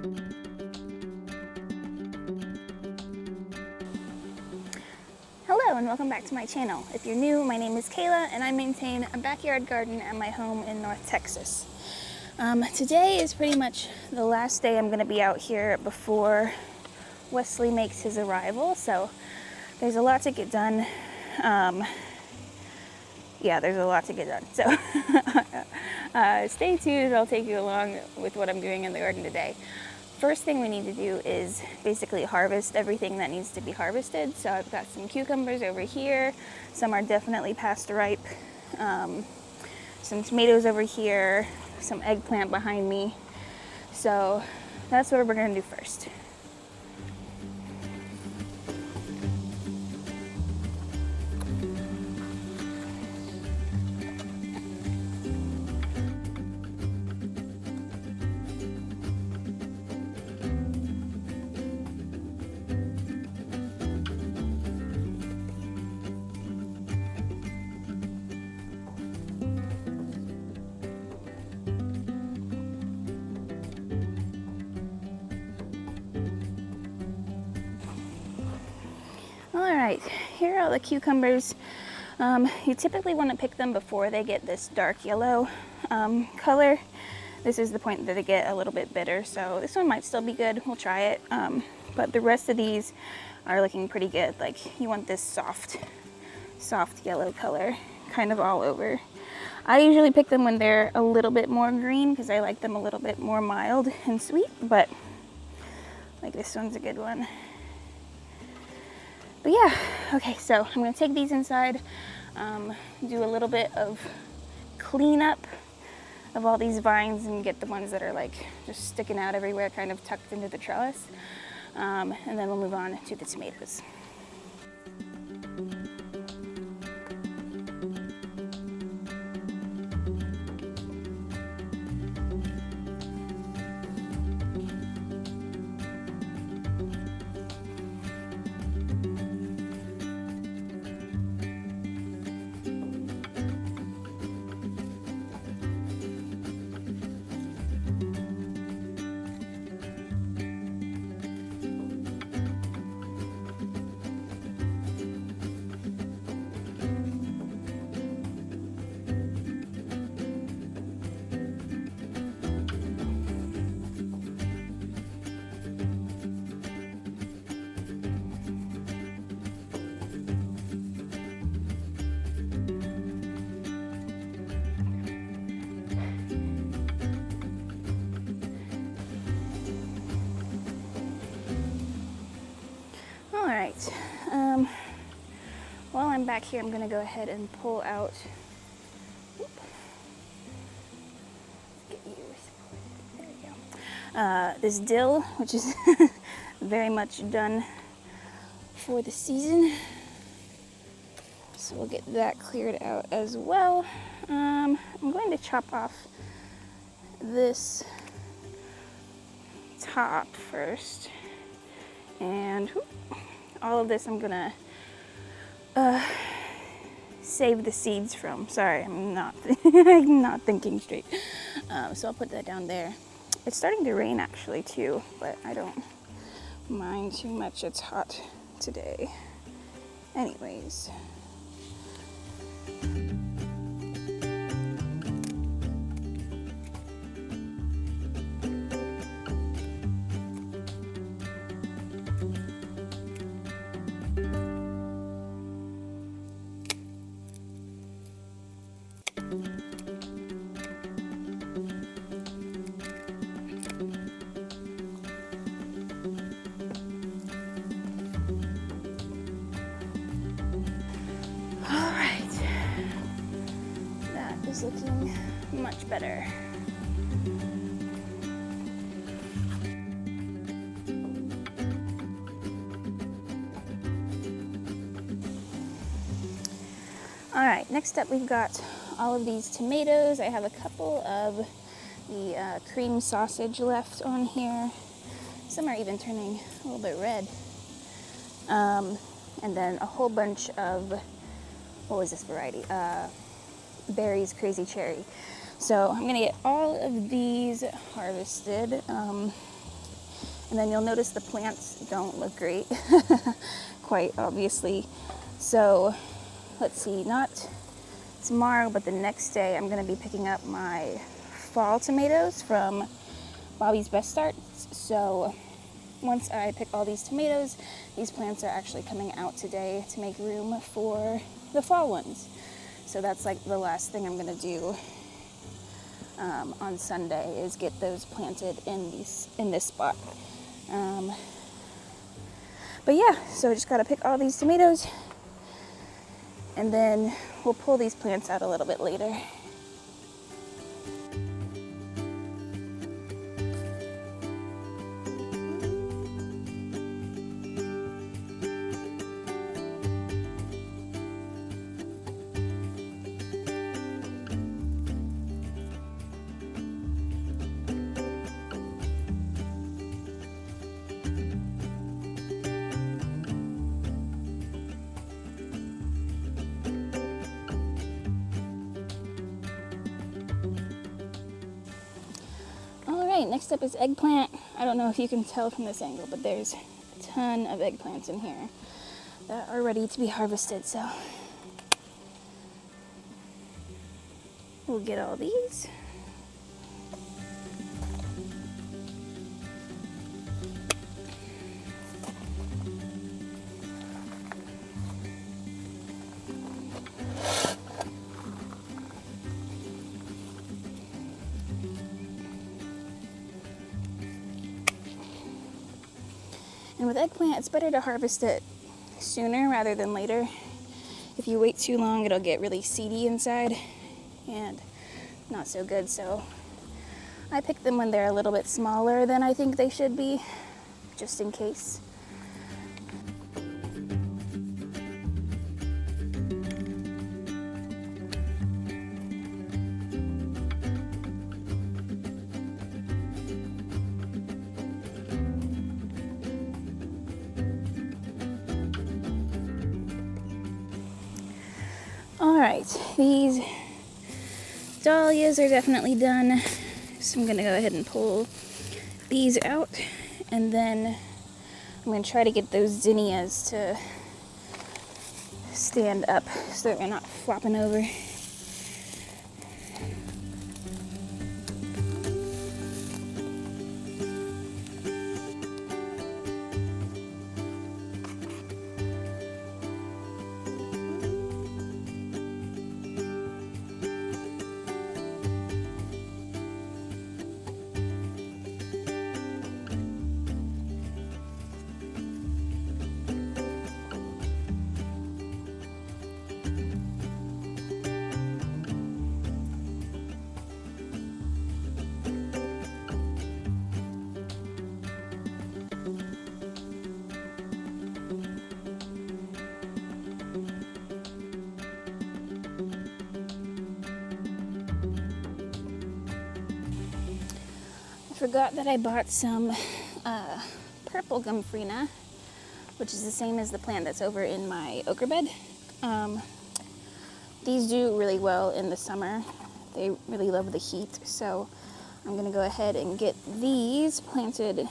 Hello and welcome back to my channel. If you're new, my name is Kayla and I maintain a backyard garden at my home in North Texas. Today is pretty much the last day I'm going to be out here before Wesley makes his arrival, so there's a lot to get done. There's a lot to get done. So stay tuned, I'll take you along with what I'm doing in the garden today. First thing we need to do is basically harvest everything that needs to be harvested. So I've got some cucumbers over here. Some are definitely past ripe. Some tomatoes over here. Some eggplant behind me. So that's what we're going to do first. Alright, here are all the cucumbers. You typically want to pick them before they get this dark yellow color. This is the point that they get a little bit bitter, so this one might still be good. We'll try it. But the rest of these are looking pretty good. Like, you want this soft yellow color kind of all over. I usually pick them when they're a little bit more green because I like them a little bit more mild and sweet, but like this one's a good one. But yeah, okay, so I'm gonna take these inside, do a little bit of cleanup of all these vines and get the ones that are like just sticking out everywhere, kind of tucked into the trellis. And then we'll move on to the tomatoes. Alright, while I'm back here, I'm going to go ahead and pull out, there we go, this dill, which is very much done for the season. So we'll get that cleared out as well. I'm going to chop off this top first, and all of this I'm gonna save the seeds from. Sorry, I'm not I'm not thinking straight. So I'll put that down there. It's starting to rain actually too, but I don't mind too much. It's hot today. Anyways. Is looking much better. All right, next up we've got all of these tomatoes. I have a couple of the cream sausage left on here. Some are even turning a little bit red. And then a whole bunch of, what was this variety? Berries Crazy Cherry. So I'm gonna get all of these harvested. And then you'll notice the plants don't look great, quite obviously. So let's see, not tomorrow, but the next day I'm gonna be picking up my fall tomatoes from Bobby's Best Starts. So once I pick all these tomatoes, these plants are actually coming out today to make room for the fall ones. So that's like the last thing I'm gonna do on Sunday is get those planted in this spot. But yeah, so I just gotta pick all these tomatoes, and then we'll pull these plants out a little bit later. Alright, next up is eggplant. I don't know if you can tell from this angle, but there's a ton of eggplants in here that are ready to be harvested, so we'll get all these. And with eggplant, it's better to harvest it sooner rather than later. If you wait too long, it'll get really seedy inside and not so good. So I pick them when they're a little bit smaller than I think they should be, just in case. All right, these dahlias are definitely done, so I'm gonna go ahead and pull these out, and then I'm gonna try to get those zinnias to stand up so they're not flopping over. I forgot that I bought some purple gomphrena, which is the same as the plant that's over in my ochre bed. These do really well in the summer. They really love the heat, so I'm gonna go ahead and get these planted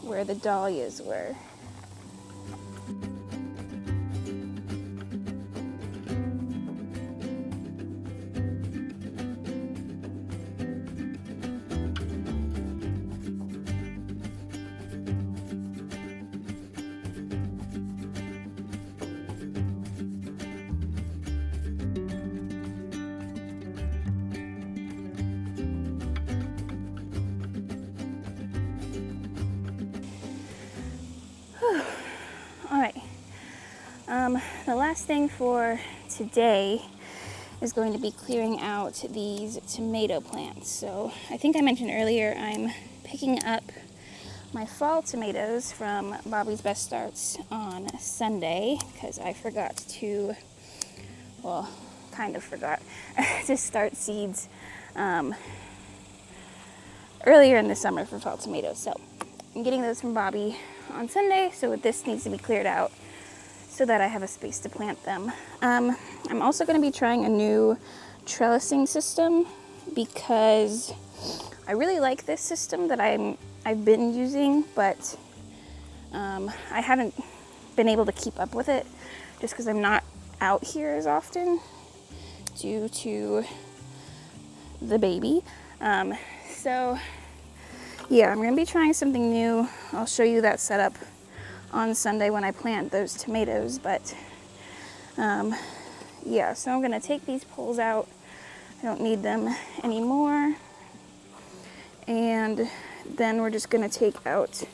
where the dahlias were. All right, the last thing for today is going to be clearing out these tomato plants. So I think I mentioned earlier I'm picking up my fall tomatoes from Bobby's Best Starts on Sunday because I forgot to, well, kind of forgot to start seeds earlier in the summer for fall tomatoes. So I'm getting those from Bobby on Sunday, so this needs to be cleared out so that I have a space to plant them. I'm also going to be trying a new trellising system because I really like this system that I I've been using, but I haven't been able to keep up with it just because I'm not out here as often due to the baby. So yeah, I'm gonna be trying something new. I'll show you that setup on Sunday when I plant those tomatoes, but yeah, so I'm gonna take these poles out. I don't need them anymore. And then we're just gonna take out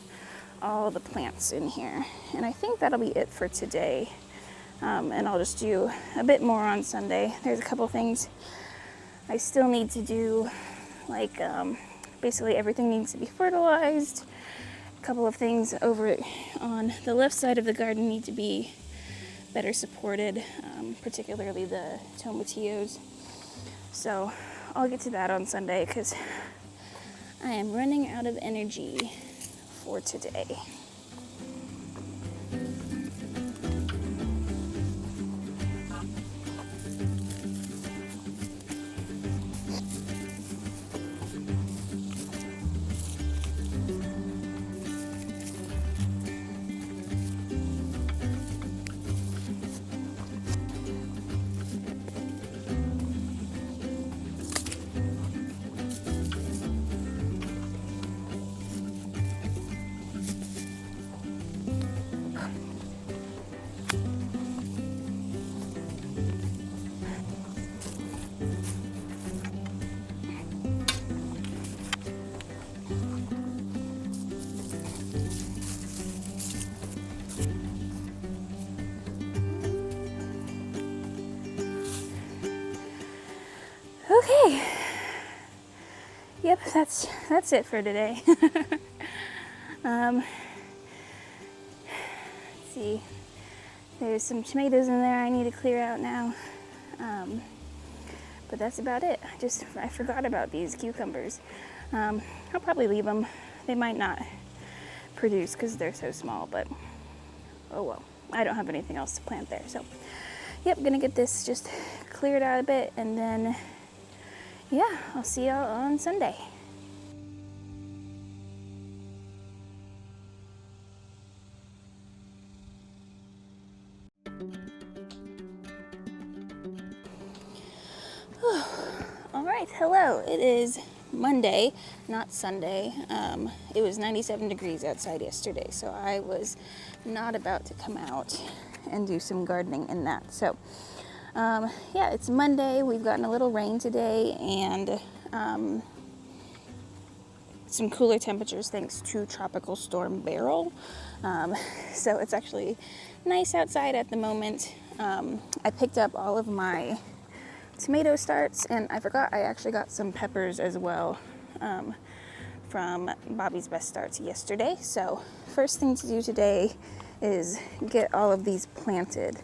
all the plants in here. And I think that'll be it for today. And I'll just do a bit more on Sunday. There's a couple things I still need to do, like basically everything needs to be fertilized. A couple of things over on the left side of the garden need to be better supported, particularly the tomatillos. So I'll get to that on Sunday because I am running out of energy for today. Okay. Yep, that's it for today. Let's see. There's some tomatoes in there I need to clear out now. But that's about it. I forgot about these cucumbers. I'll probably leave them. They might not produce because they're so small, but oh well. I don't have anything else to plant there. So, yep, gonna get this just cleared out a bit, and then yeah, I'll see y'all on Sunday. All right, hello. It is Monday, not Sunday. It was 97 degrees outside yesterday, so I was not about to come out and do some gardening in that. So, yeah, it's Monday. We've gotten a little rain today and some cooler temperatures thanks to Tropical Storm Beryl. So it's actually nice outside at the moment. I picked up all of my tomato starts, and I forgot I actually got some peppers as well from Bobby's Best Starts yesterday. So first thing to do today is get all of these planted.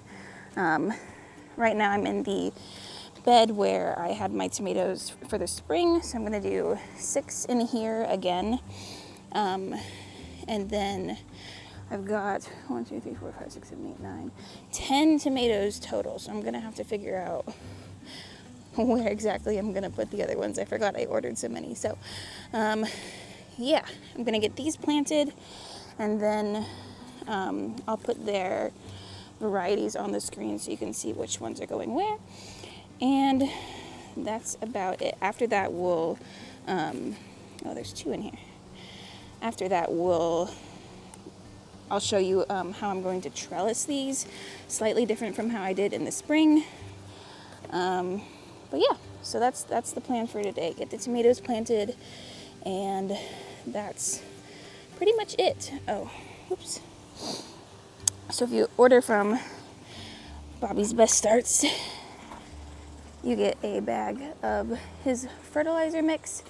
Right now I'm in the bed where I had my tomatoes for the spring, so I'm going to do 6 in here again. And then I've got 1, 2, 3, 4, 5, 6, 7, 8, 9, 10 tomatoes total, so I'm going to have to figure out where exactly I'm going to put the other ones. I forgot I ordered so many. So, yeah, I'm going to get these planted, and then I'll put their varieties on the screen so you can see which ones are going where. And that's about it. After that, we'll, oh, there's 2 in here. After that, I'll show you how I'm going to trellis these, slightly different from how I did in the spring. But yeah, so that's the plan for today. Get the tomatoes planted, and that's pretty much it. Oh, whoops. So if you order from Bobby's Best Starts, you get a bag of his fertilizer mix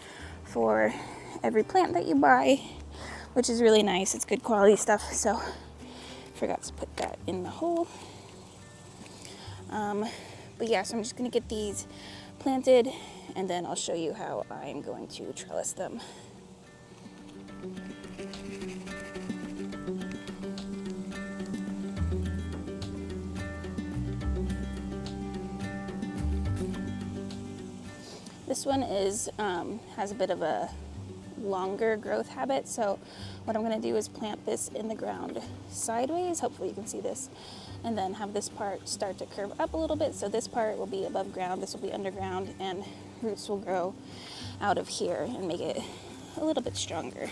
for every plant that you buy, which is really nice. It's good quality stuff, so forgot to put that in the hole. But yeah, so I'm just gonna get these planted, and then I'll show you how I'm going to trellis them. This one is has a bit of a longer growth habit. So what I'm going to do is plant this in the ground sideways. Hopefully you can see this. And then have this part start to curve up a little bit. So this part will be above ground, this will be underground, and roots will grow out of here and make it a little bit stronger.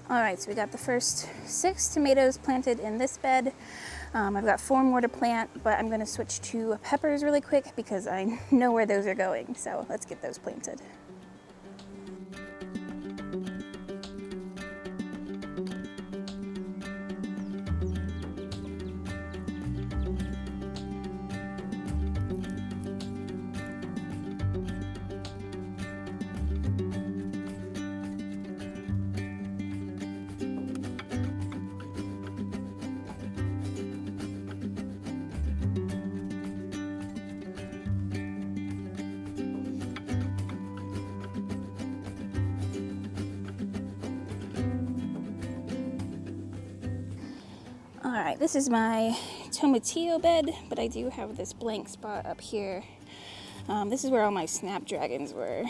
All right, so we got the first 6 tomatoes planted in this bed. I've got 4 more to plant, but I'm gonna switch to peppers really quick because I know where those are going. So let's get those planted. All right, this is my tomatillo bed, but I do have this blank spot up here. This is where all my snapdragons were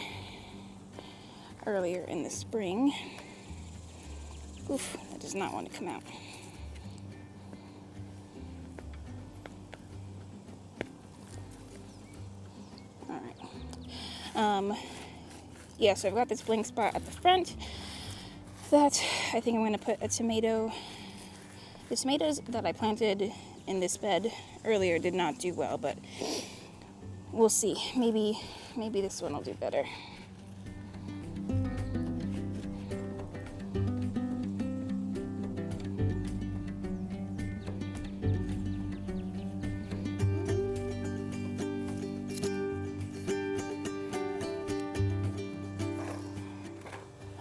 earlier in the spring. Oof, that does not want to come out. All right. Yeah, so I've got this blank spot at the front that I think I'm going to put a tomato. The tomatoes that I planted in this bed earlier did not do well, but we'll see. Maybe this one will do better.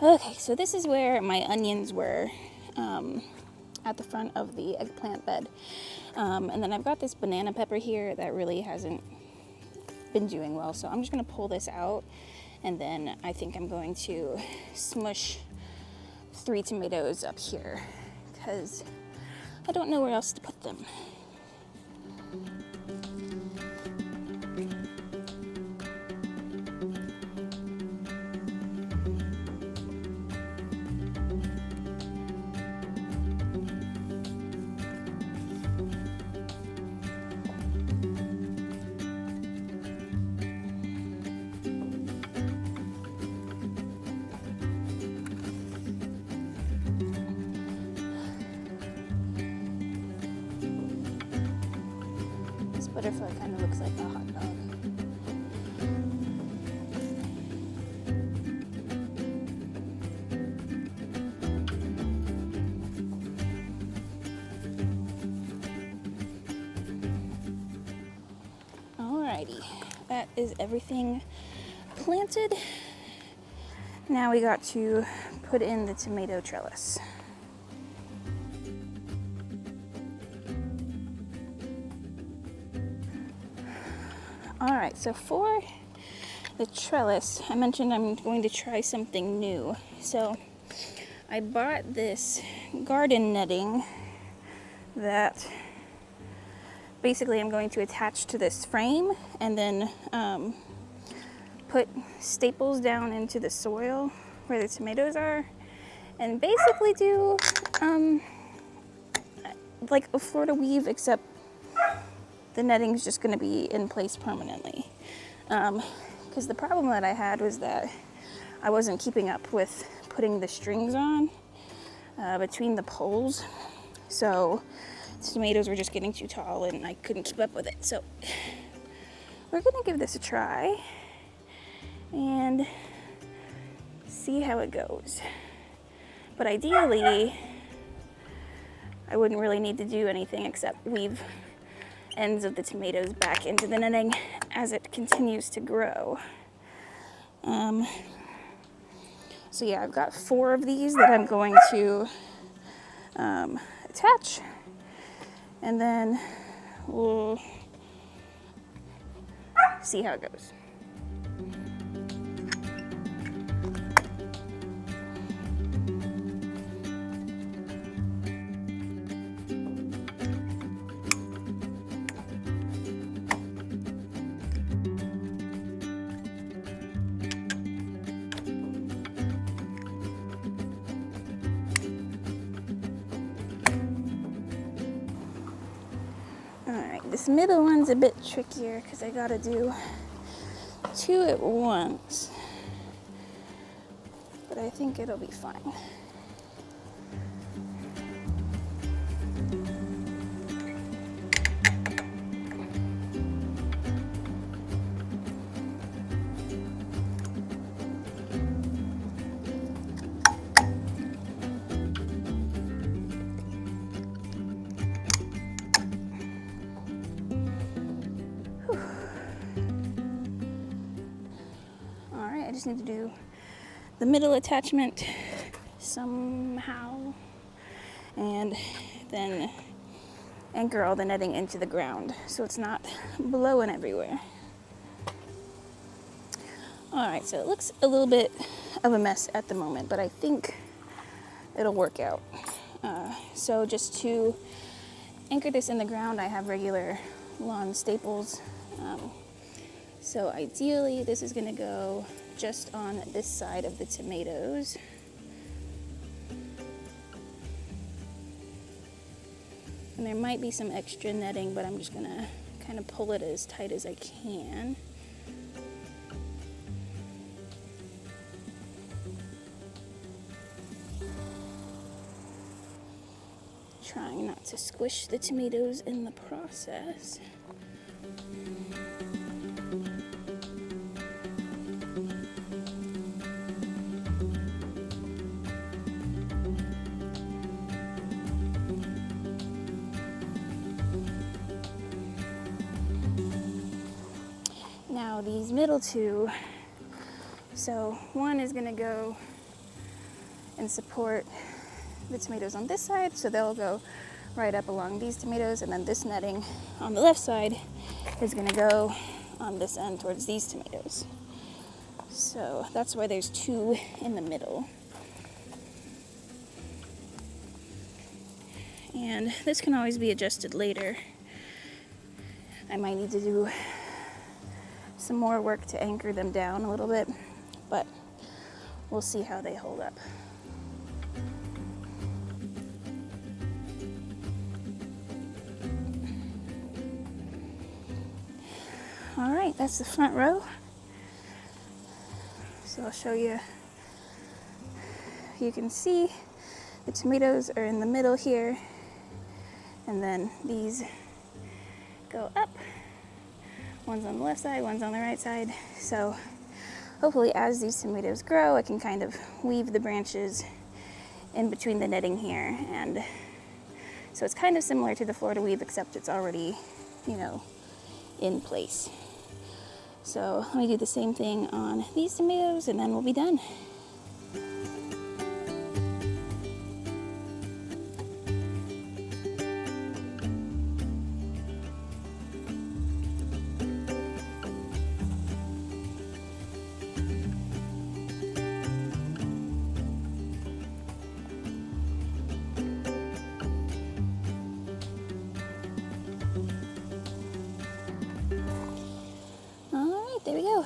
Okay, so this is where my onions were. At the front of the eggplant bed. And then I've got this banana pepper here that really hasn't been doing well. So I'm just gonna pull this out, and then I think I'm going to smush 3 tomatoes up here because I don't know where else to put them. Butterfly kind of looks like a hot dog. Alrighty, that is everything planted. Now we got to put in the tomato trellis. All right, so for the trellis, I mentioned I'm going to try something new. So I bought this garden netting that basically I'm going to attach to this frame and then put staples down into the soil where the tomatoes are and basically do like a Florida weave, except the netting's just going to be in place permanently. Because the problem that I had was that I wasn't keeping up with putting the strings on between the poles. So the tomatoes were just getting too tall and I couldn't keep up with it. So we're going to give this a try and see how it goes. But ideally, I wouldn't really need to do anything except weave ends of the tomatoes back into the netting as it continues to grow. So yeah, I've got 4 of these that I'm going to attach, and then we'll see how it goes. This middle one's a bit trickier because I gotta do 2 at once, but I think it'll be fine. I just need to do the middle attachment somehow and then anchor all the netting into the ground so it's not blowing everywhere. Alright, so it looks a little bit of a mess at the moment, but I think it'll work out. So just to anchor this in the ground, I have regular lawn staples. So ideally this is going to go just on this side of the tomatoes. And there might be some extra netting, but I'm just going to kind of pull it as tight as I can. Trying not to squish the tomatoes in the process. Now these middle 2, so one is going to go and support the tomatoes on this side, so they'll go right up along these tomatoes, and then this netting on the left side is going to go on this end towards these tomatoes. So that's why there's 2 in the middle. And this can always be adjusted later. I might need to do some more work to anchor them down a little bit, but we'll see how they hold up. All right, that's the front row. So I'll show you. You can see the tomatoes are in the middle here, and then these go up. One's on the left side, one's on the right side. So hopefully as these tomatoes grow, I can kind of weave the branches in between the netting here. And so it's kind of similar to the Florida weave, except it's already, in place. So let me do the same thing on these tomatoes and then we'll be done. There we go.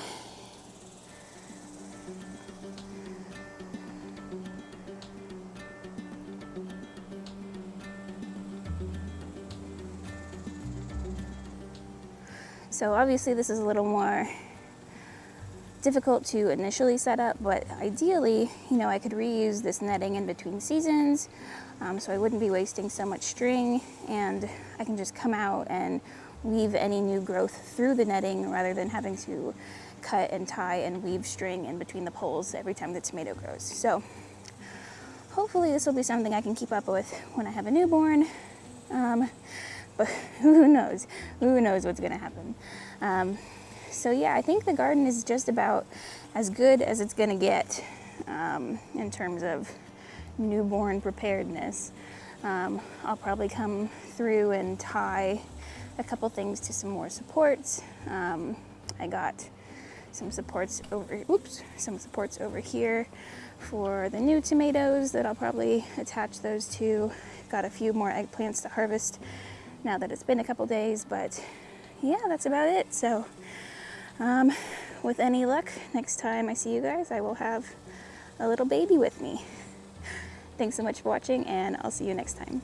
So obviously this is a little more difficult to initially set up, but ideally, you know, I could reuse this netting in between seasons, so I wouldn't be wasting so much string, and I can just come out and weave any new growth through the netting rather than having to cut and tie and weave string in between the poles every time the tomato grows. So hopefully this will be something I can keep up with when I have a newborn, but who knows what's gonna happen. So yeah, I think the garden is just about as good as it's gonna get in terms of newborn preparedness. I'll probably come through and tie a couple things to some more supports. I got some supports over here for the new tomatoes that I'll probably attach those to. Got a few more eggplants to harvest now that it's been a couple days, but yeah, that's about it. So with any luck, next time I see you guys, I will have a little baby with me. Thanks so much for watching, and I'll see you next time.